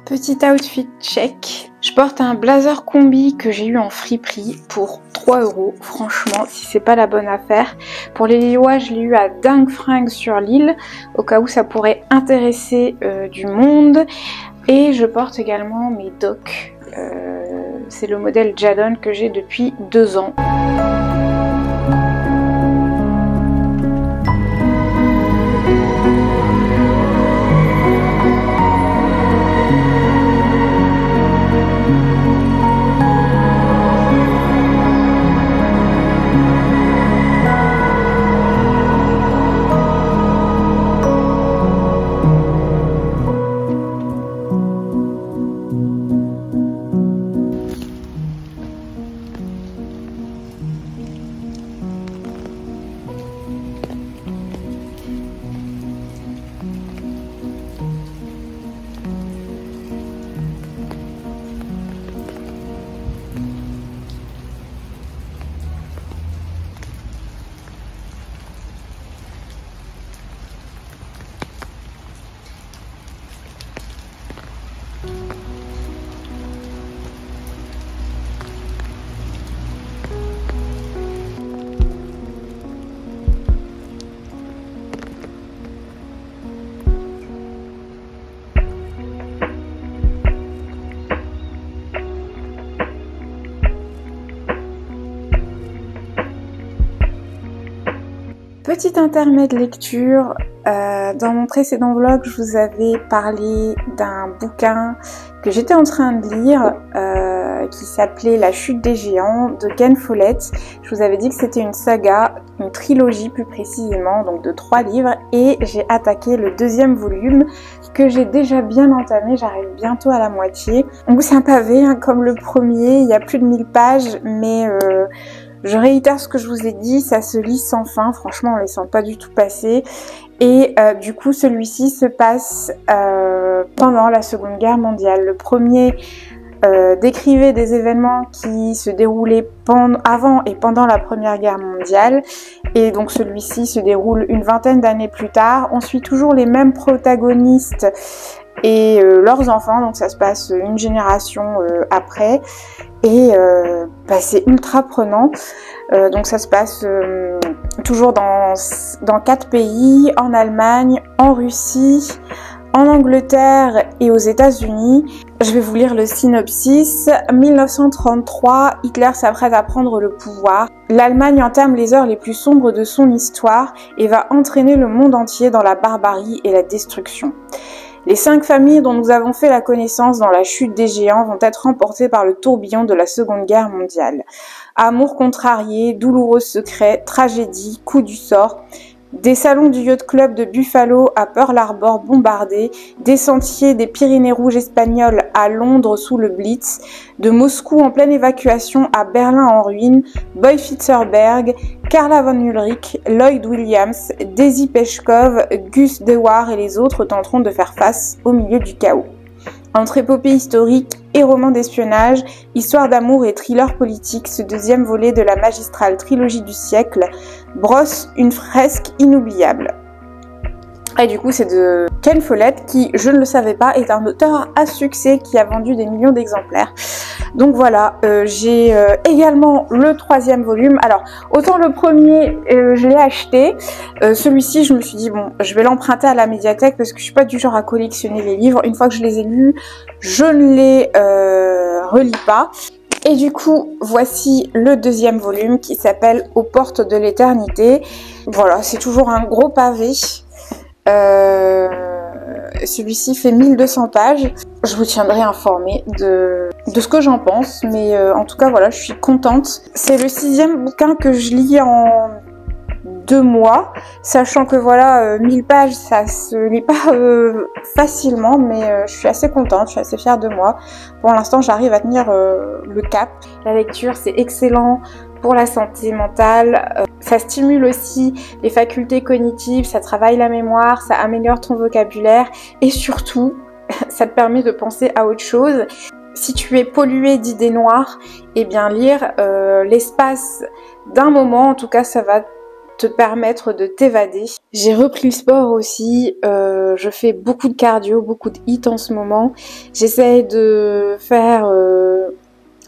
Petit outfit check. Je porte un blazer combi que j'ai eu en friperie pour 3 €. Franchement, si c'est pas la bonne affaire. Pour les Lillois, je l'ai eu à Dingue Fringue sur l'île, au cas où ça pourrait intéresser du monde. Et je porte également mes docks. C'est le modèle Jadon que j'ai depuis 2 ans. Petit intermède lecture, dans mon précédent vlog je vous avais parlé d'un bouquin que j'étais en train de lire qui s'appelait La chute des géants de Ken Follett. Je vous avais dit que c'était une saga, une trilogie plus précisément, donc de 3 livres, et j'ai attaqué le 2e volume que j'ai déjà bien entamé, j'arrive bientôt à la moitié. Donc c'est un pavé hein, comme le premier, il y a plus de 1000 pages, mais je réitère ce que je vous ai dit, ça se lit sans fin, franchement on ne les sent pas du tout passer. Et du coup celui-ci se passe pendant la Seconde Guerre mondiale. Le premier décrivait des événements qui se déroulaient avant et pendant la Première Guerre mondiale. Et donc celui-ci se déroule une vingtaine d'années plus tard. On suit toujours les mêmes protagonistes et leurs enfants, donc ça se passe une génération après. Et c'est ultra prenant. Donc ça se passe toujours dans 4 pays, en Allemagne, en Russie, en Angleterre et aux États-Unis. Je vais vous lire le synopsis. 1933, Hitler s'apprête à prendre le pouvoir. L'Allemagne entame les heures les plus sombres de son histoire et va entraîner le monde entier dans la barbarie et la destruction. Les 5 familles dont nous avons fait la connaissance dans La chute des géants vont être emportées par le tourbillon de la Seconde Guerre mondiale. Amour contrarié, douloureux secrets, tragédie, coup du sort. Des salons du Yacht Club de Buffalo à Pearl Harbor bombardés, des sentiers des Pyrénées rouges espagnoles à Londres sous le Blitz, de Moscou en pleine évacuation à Berlin en ruine, Boy Fitzgerald, Carla von Ulrich, Lloyd Williams, Daisy Peshkov, Gus Dewar et les autres tenteront de faire face au milieu du chaos. Entre épopée historique et roman d'espionnage, histoire d'amour et thriller politique, ce 2e volet de la magistrale trilogie du siècle brosse une fresque inoubliable. Et du coup c'est de Ken Follett qui, je ne le savais pas, est un auteur à succès qui a vendu des millions d'exemplaires. Donc voilà, j'ai également le 3e volume. Alors autant le premier je l'ai acheté, celui-ci je me suis dit bon je vais l'emprunter à la médiathèque parce que je suis pas du genre à collectionner les livres. Une fois que je les ai lus, je ne les relis pas. Et du coup, voici le 2e volume qui s'appelle Aux portes de l'éternité. Voilà, c'est toujours un gros pavé. Celui-ci fait 1200 pages. Je vous tiendrai informé de ce que j'en pense, mais en tout cas voilà, je suis contente. C'est le 6e bouquin que je lis en 2 mois, sachant que voilà, 1000 pages ça se lit pas facilement, mais je suis assez contente, je suis assez fière de moi. Pour l'instant j'arrive à tenir le cap. La lecture c'est excellent pour la santé mentale, ça stimule aussi les facultés cognitives, ça travaille la mémoire, ça améliore ton vocabulaire et surtout ça te permet de penser à autre chose. Si tu es pollué d'idées noires, eh bien lire l'espace d'un moment, en tout cas ça va te permettre de t'évader. J'ai repris le sport aussi, je fais beaucoup de cardio, beaucoup de HIIT en ce moment. J'essaye de faire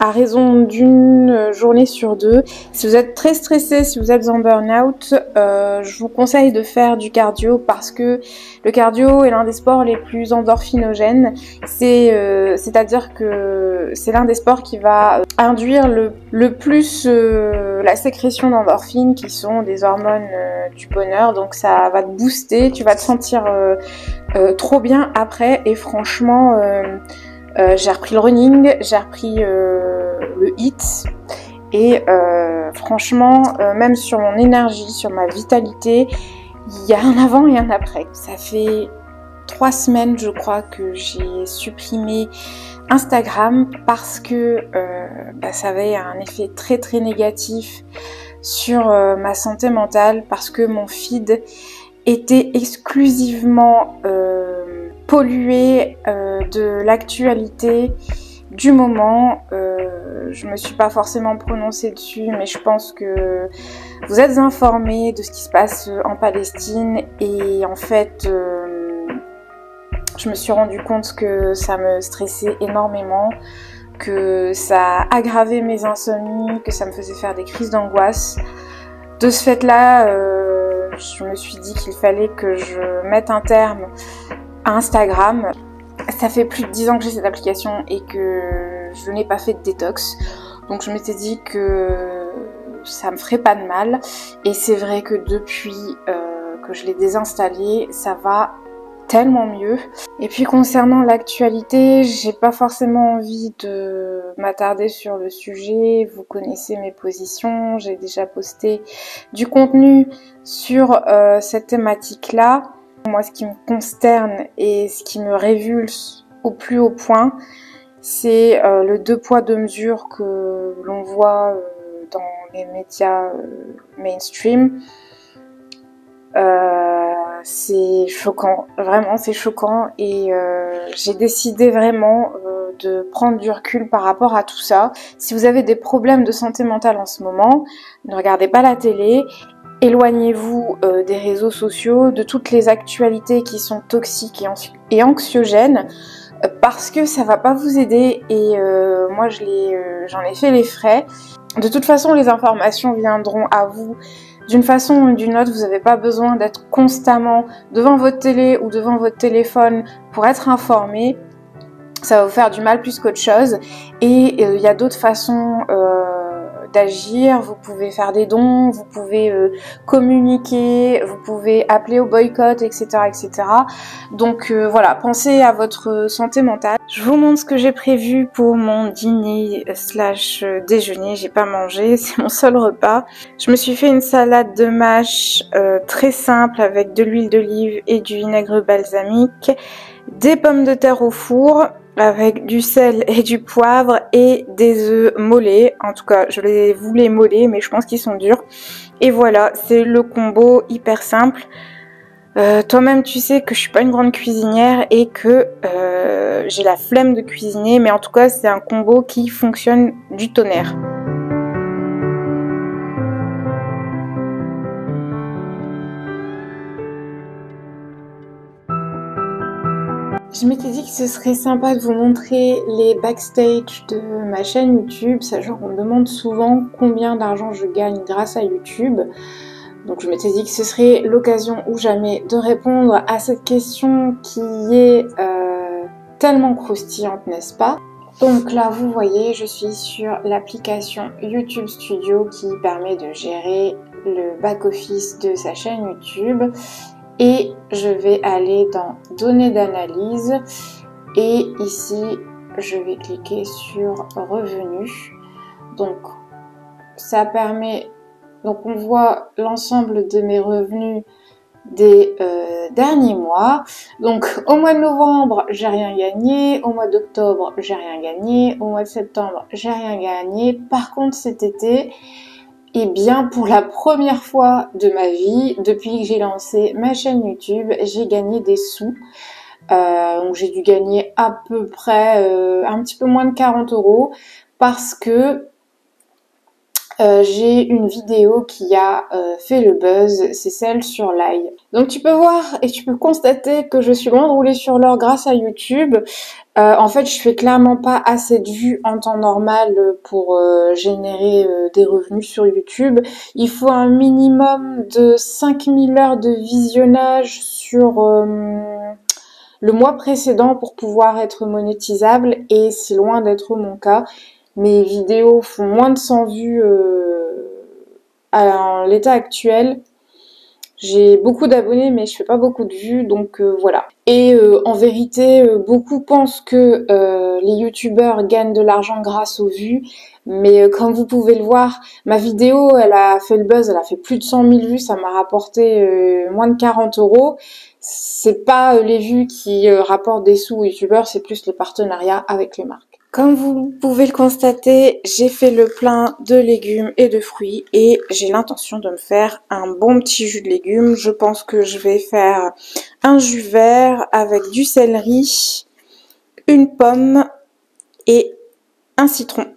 à raison d'une journée sur deux. Si vous êtes très stressé, si vous êtes en burn-out, je vous conseille de faire du cardio parce que le cardio est l'un des sports les plus endorphinogènes. C'est-à-dire que c'est l'un des sports qui va induire le plus la sécrétion d'endorphines qui sont des hormones du bonheur. Donc ça va te booster, tu vas te sentir trop bien après et franchement... j'ai repris le running, j'ai repris le HIIT et franchement, même sur mon énergie, sur ma vitalité, il y a un avant et un après. Ça fait 3 semaines, je crois, que j'ai supprimé Instagram parce que ça avait un effet très très négatif sur ma santé mentale, parce que mon feed était exclusivement pollué de l'actualité du moment. Je me suis pas forcément prononcée dessus, mais je pense que vous êtes informés de ce qui se passe en Palestine et en fait je me suis rendu compte que ça me stressait énormément, que ça aggravait mes insomnies, que ça me faisait faire des crises d'angoisse. De ce fait-là, je me suis dit qu'il fallait que je mette un terme à Instagram. Ça fait plus de 10 ans que j'ai cette application et que je n'ai pas fait de détox. Donc je m'étais dit que ça me ferait pas de mal. Et c'est vrai que depuis que je l'ai désinstallée, ça va tellement mieux. Et puis concernant l'actualité, j'ai pas forcément envie de m'attarder sur le sujet. Vous connaissez mes positions, j'ai déjà posté du contenu sur cette thématique-là. Moi, ce qui me consterne et ce qui me révulse au plus haut point, c'est le 2 poids 2 mesures que l'on voit dans les médias mainstream. C'est choquant, vraiment c'est choquant et j'ai décidé vraiment de prendre du recul par rapport à tout ça. Si vous avez des problèmes de santé mentale en ce moment, ne regardez pas la télé, éloignez-vous des réseaux sociaux, de toutes les actualités qui sont toxiques et anxiogènes, parce que ça va pas vous aider et moi j'en ai fait les frais. De toute façon, les informations viendront à vous d'une façon ou d'une autre. Vous n'avez pas besoin d'être constamment devant votre télé ou devant votre téléphone pour être informé. Ça va vous faire du mal plus qu'autre chose. Et il y a d'autres façons d'agir. Vous pouvez faire des dons, vous pouvez communiquer, vous pouvez appeler au boycott, etc. etc. Donc voilà, pensez à votre santé mentale. Je vous montre ce que j'ai prévu pour mon dîner / déjeuner. J'ai pas mangé, c'est mon seul repas. Je me suis fait une salade de mâche très simple avec de l'huile d'olive et du vinaigre balsamique, des pommes de terre au four avec du sel et du poivre et des œufs mollets. En tout cas, je les voulais mollets, mais je pense qu'ils sont durs. Et voilà, c'est le combo hyper simple. Toi-même, tu sais que je suis pas une grande cuisinière et que j'ai la flemme de cuisiner, mais en tout cas, c'est un combo qui fonctionne du tonnerre. Je m'étais dit que ce serait sympa de vous montrer les backstage de ma chaîne YouTube, sachant qu'on me demande souvent combien d'argent je gagne grâce à YouTube. Donc je m'étais dit que ce serait l'occasion ou jamais de répondre à cette question qui est tellement croustillante, n'est-ce pas? Donc là, vous voyez, je suis sur l'application YouTube Studio qui permet de gérer le back-office de sa chaîne YouTube. Et je vais aller dans données d'analyse et ici je vais cliquer sur revenus. Donc ça permet, donc on voit l'ensemble de mes revenus des derniers mois. Donc au mois de novembre j'ai rien gagné, au mois d'octobre j'ai rien gagné, au mois de septembre j'ai rien gagné. Par contre cet été, et bien pour la première fois de ma vie, depuis que j'ai lancé ma chaîne YouTube, j'ai gagné des sous. Donc j'ai dû gagner à peu près un petit peu moins de 40 € parce que j'ai une vidéo qui a fait le buzz, c'est celle sur l'ail. Donc tu peux voir et tu peux constater que je suis loin de rouler sur l'or grâce à YouTube. En fait, je fais clairement pas assez de vues en temps normal pour générer des revenus sur YouTube. Il faut un minimum de 5000 heures de visionnage sur le mois précédent pour pouvoir être monétisable et c'est loin d'être mon cas. Mes vidéos font moins de 100 vues à l'état actuel. J'ai beaucoup d'abonnés mais je fais pas beaucoup de vues donc voilà. Et en vérité beaucoup pensent que les youtubeurs gagnent de l'argent grâce aux vues, mais comme vous pouvez le voir, ma vidéo elle a fait le buzz, elle a fait plus de 100 000 vues, ça m'a rapporté moins de 40 €. C'est pas les vues qui rapportent des sous aux youtubeurs, c'est plus les partenariats avec les marques. Comme vous pouvez le constater, j'ai fait le plein de légumes et de fruits et j'ai l'intention de me faire un bon petit jus de légumes. Je pense que je vais faire un jus vert avec du céleri, une pomme et un citron.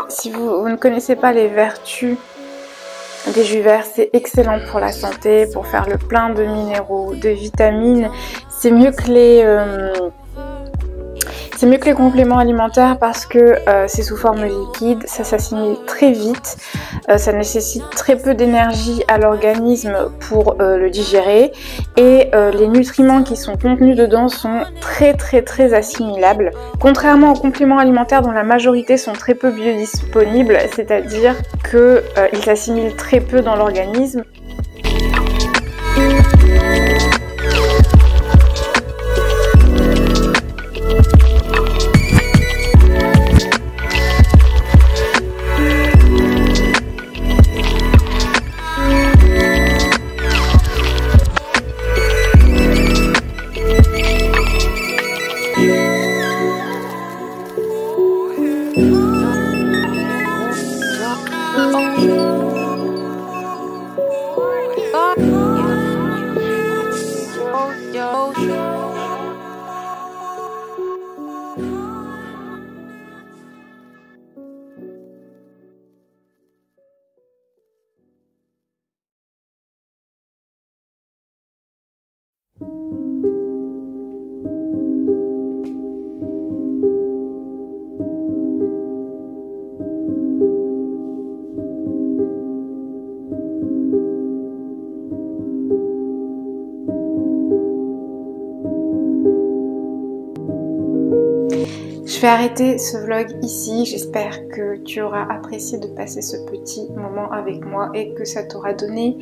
Si vous ne connaissez pas les vertus des jus verts, c'est excellent pour la santé, pour faire le plein de minéraux, de vitamines. C'est mieux que les compléments alimentaires parce que c'est sous forme liquide, ça s'assimile très vite, ça nécessite très peu d'énergie à l'organisme pour le digérer et les nutriments qui sont contenus dedans sont très assimilables. Contrairement aux compléments alimentaires dont la majorité sont très peu biodisponibles, c'est-à-dire qu'ils s'assimilent très peu dans l'organisme. Je vais arrêter ce vlog ici, j'espère que tu auras apprécié de passer ce petit moment avec moi et que ça t'aura donné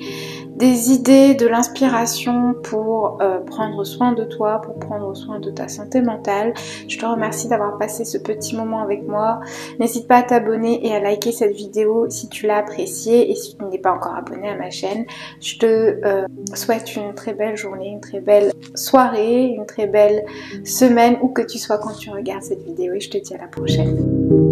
des idées, de l'inspiration pour prendre soin de toi, pour prendre soin de ta santé mentale. Je te remercie d'avoir passé ce petit moment avec moi. N'hésite pas à t'abonner et à liker cette vidéo si tu l'as appréciée et si tu n'es pas encore abonné à ma chaîne. Je te souhaite une très belle journée, une très belle soirée, une très belle semaine où que tu sois quand tu regardes cette vidéo et je te dis à la prochaine.